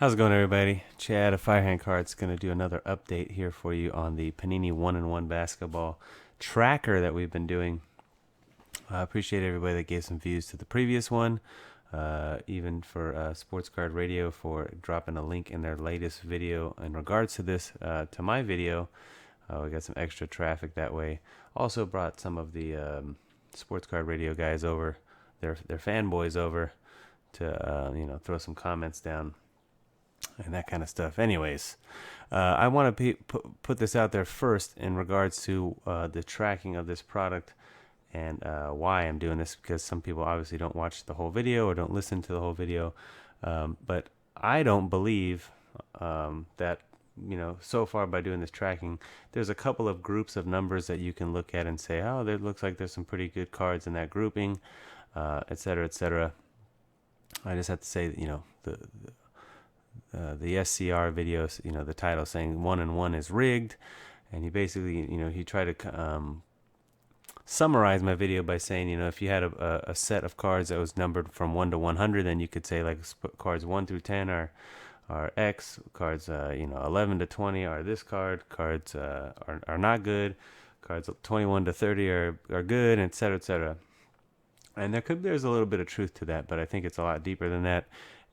How's it going, everybody? Chad of Firehand Cards going to do another update here for you on the Panini One One Basketball tracker that we've been doing. I appreciate everybody that gave some views to the previous one, even for Sports Card Radio for dropping a link in their latest video in regards to this to my video. We got some extra traffic that way. Also brought some of the Sports Card Radio guys over, their fanboys over to throw some comments down and that kind of stuff. Anyways, I want to put this out there first in regards to the tracking of this product and why I'm doing this, because some people obviously don't watch the whole video or don't listen to the whole video. But I don't believe that, so far by doing this tracking, there's a couple of groups of numbers that you can look at and say, oh, there looks like there's some pretty good cards in that grouping, et cetera, et cetera. I just have to say that, the SCR videos, the title saying 1 and 1 is rigged, and he basically, he tried to summarize my video by saying, if you had a set of cards that was numbered from 1 to 100, then you could say like cards 1 through 10 are X, cards 11 to 20 are this card, cards are not good, cards 21 to 30 are good, et cetera, et cetera. And there's a little bit of truth to that, but I think it's a lot deeper than that.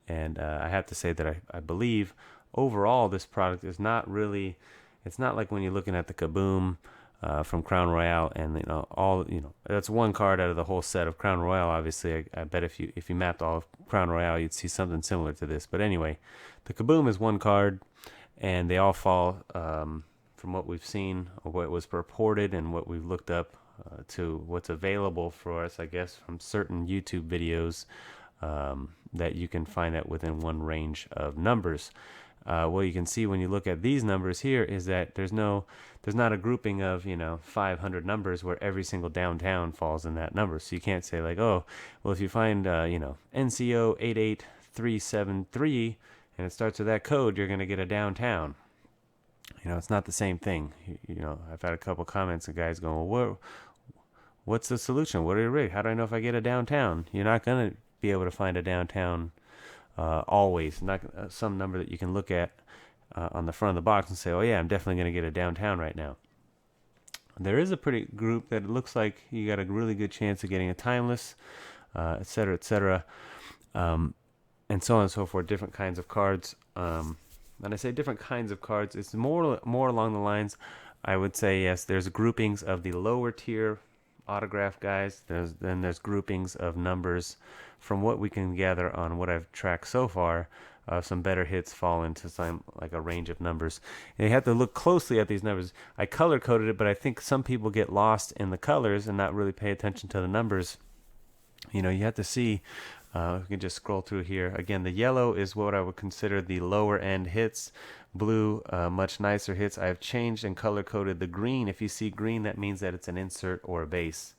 And I have to say that I believe overall this product is not really, it's not like when you're looking at the Kaboom from Crown Royale, and that's one card out of the whole set of Crown Royale. Obviously, I bet if you mapped all of Crown Royale, you'd see something similar to this. But anyway, the Kaboom is one card, and they all fall from what we've seen, or what was purported, and what we've looked up to what's available for us, I guess, from certain YouTube videos. That you can find that within one range of numbers. What you can see when you look at these numbers here is that there's not a grouping of 500 numbers where every single downtown falls in that number. So you can't say like, oh, well, if you find NCO 88373 and it starts with that code, you're going to get a downtown. It's not the same thing. I've had a couple comments of guys going, well, what's the solution? What do you rig? How do I know if I get a downtown? You're not going to be able to find a downtown always. Not some number that you can look at on the front of the box and say, oh yeah, I'm definitely going to get a downtown right now. There is a pretty group that it looks like you got a really good chance of getting a timeless, et cetera, and so on and so forth. Different kinds of cards. When I say different kinds of cards, it's more along the lines, I would say, yes, there's groupings of the lower tier autograph guys. There's groupings of numbers. From what we can gather on what I've tracked so far, some better hits fall into some like a range of numbers. And you have to look closely at these numbers. I color coded it, but I think some people get lost in the colors and not really pay attention to the numbers. You have to see. We can just scroll through here. Again, the yellow is what I would consider the lower end hits. Blue, much nicer hits. I've changed and color coded the green. If you see green, that means that it's an insert or a base.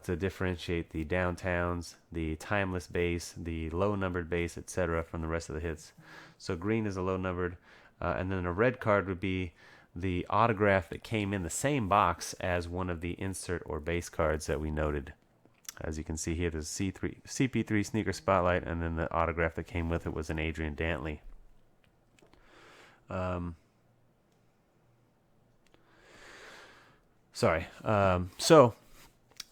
To differentiate the downtowns, the timeless base, the low numbered base, etc. from the rest of the hits. So green is a low numbered, and then a red card would be the autograph that came in the same box as one of the insert or base cards that we noted. As you can see here, there's CP3 Sneaker Spotlight, and then the autograph that came with it was an Adrian Dantley. So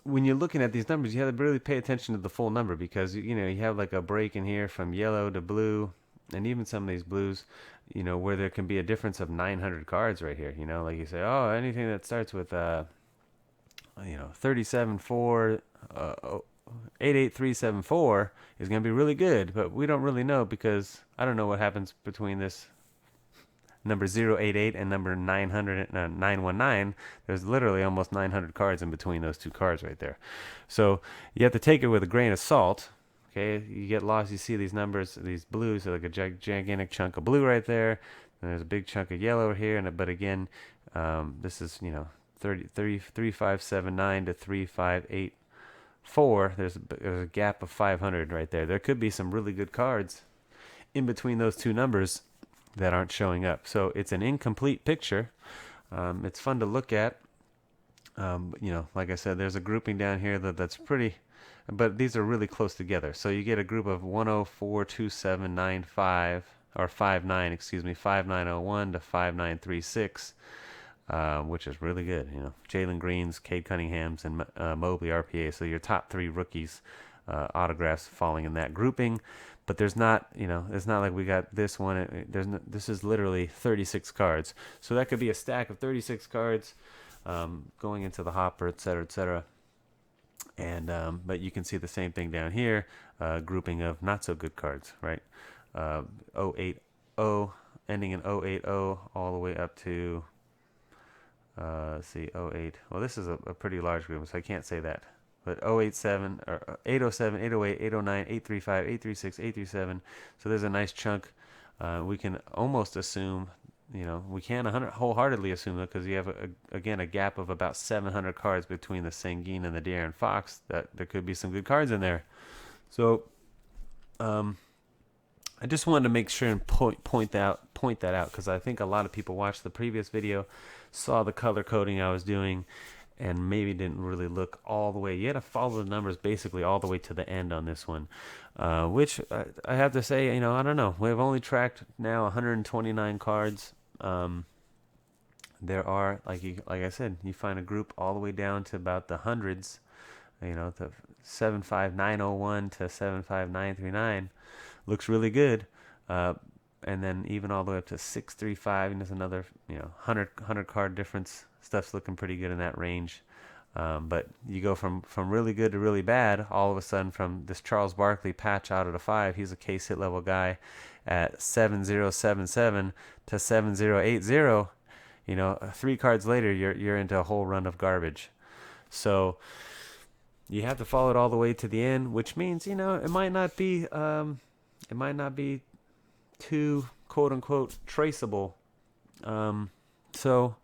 when you're looking at these numbers, you have to really pay attention to the full number, because you have like a break in here from yellow to blue, and even some of these blues, where there can be a difference of 900 cards right here. Like you say, oh, anything that starts with 37-4, 88374 is going to be really good, but we don't really know, because I don't know what happens between this number 088 and number 919. There's literally almost 900 cards in between those two cards right there. So you have to take it with a grain of salt. Okay, you get lost. You see these numbers, these blues, like a gigantic chunk of blue right there, and there's a big chunk of yellow here. But again, this is 3579 to 3584. There's a gap of 500 right there. There could be some really good cards in between those two numbers that aren't showing up. So it's an incomplete picture. It's fun to look at. Like I said, there's a grouping down here that's pretty, but these are really close together. So you get a group of 1042795 or 5.9, excuse me, 5.901 to 5.936, which is really good. You know, Jalen Greens, Cade Cunninghams, and Mobley RPA. So your top 3 rookies autographs falling in that grouping. But there's not, you know, it's not like we got this one. There's no, this is literally 36 cards. So that could be a stack of 36 cards going into the hopper, et cetera, et cetera. And but you can see the same thing down here, grouping of not so good cards, right? 080 ending in 080 all the way up to let's see, 08. Well, this is a pretty large group, so I can't say that. But 087 or 807, 808, 809, 835, 836, 837. So there's a nice chunk. We can almost assume, you know, we can wholeheartedly assume that, because you have again a gap of about 700 cards between the Sengun and the De'Aaron Fox, that there could be some good cards in there. So I just wanted to make sure and point that out, because I think a lot of people watched the previous video, saw the color coding I was doing, and maybe didn't really look all the way. You had to follow the numbers basically all the way to the end on this one, which I have to say, you know, I don't know. We've only tracked now 129 cards. There are, like I said, you find a group all the way down to about the hundreds, you know, the 75901 to 75939 looks really good. And then even all the way up to 635, and there's another, you know, 100 card difference. Stuff's looking pretty good in that range. But you go from really good to really bad all of a sudden, from this Charles Barkley patch out of the 5. He's a case hit level guy at 7077 to 7080. You know, 3 cards later, you're into a whole run of garbage. So you have to follow it all the way to the end, which means, you know, it might not be too quote unquote traceable. So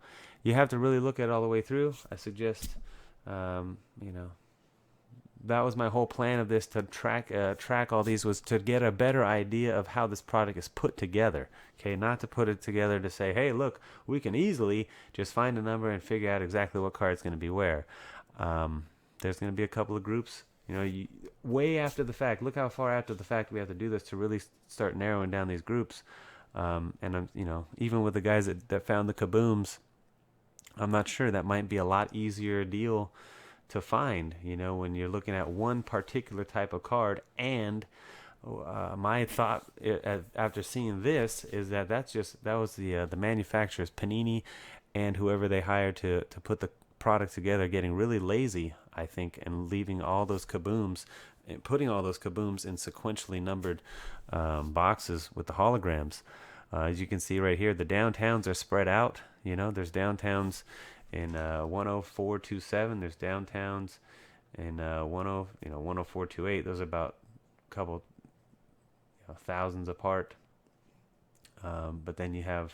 you have to really look at it all the way through. I suggest, you know, that was my whole plan of this, to track all these, was to get a better idea of how this product is put together. Okay, not to put it together to say, hey, look, we can easily just find a number and figure out exactly what card is going to be where. There's going to be a couple of groups, you know, way after the fact. Look how far after the fact we have to do this to really start narrowing down these groups. And you know, even with the guys that found the kabooms, I'm not sure, that might be a lot easier deal to find, you know, when you're looking at one particular type of card. And my thought after seeing this is that that was the manufacturers, Panini, and whoever they hired to put the product together, getting really lazy, I think, and leaving all those kabooms, and putting all those kabooms in sequentially numbered boxes with the holograms. As you can see right here, the downtowns are spread out. You know, there's downtowns in 10427. There's downtowns in 10428. Those are about a couple, you know, thousands apart. But then you have,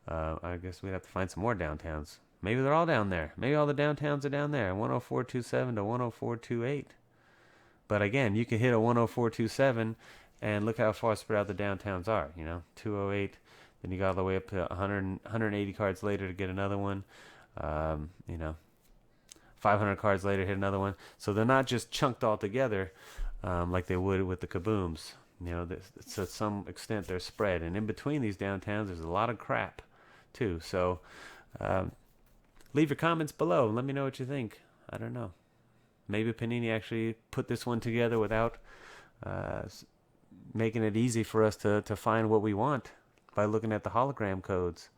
I guess we'd have to find some more downtowns. Maybe they're all down there. Maybe all the downtowns are down there, 10427 to 10428. But again, you can hit a 10427 and look how far spread out the downtowns are. You know, 208. Then you got all the way up to 180 cards later to get another one. You know, 500 cards later, hit another one. So they're not just chunked all together like they would with the kabooms. You know, to some extent they're spread. And in between these downtowns, there's a lot of crap too. So leave your comments below and let me know what you think. I don't know. Maybe Panini actually put this one together without making it easy for us to find what we want by looking at the hologram codes.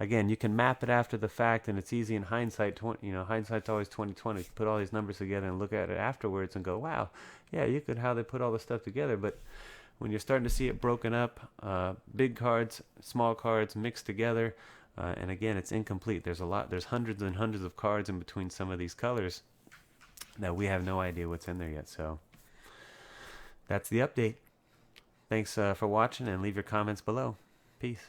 Again, you can map it after the fact, and it's easy in hindsight. You know, hindsight's always 20/20. You put all these numbers together and look at it afterwards and go, wow, yeah, you could how they put all this stuff together. But when you're starting to see it broken up, big cards, small cards mixed together, and again, it's incomplete. There's hundreds and hundreds of cards in between some of these colors that we have no idea what's in there yet. So that's the update. Thanks for watching, and leave your comments below. Peace.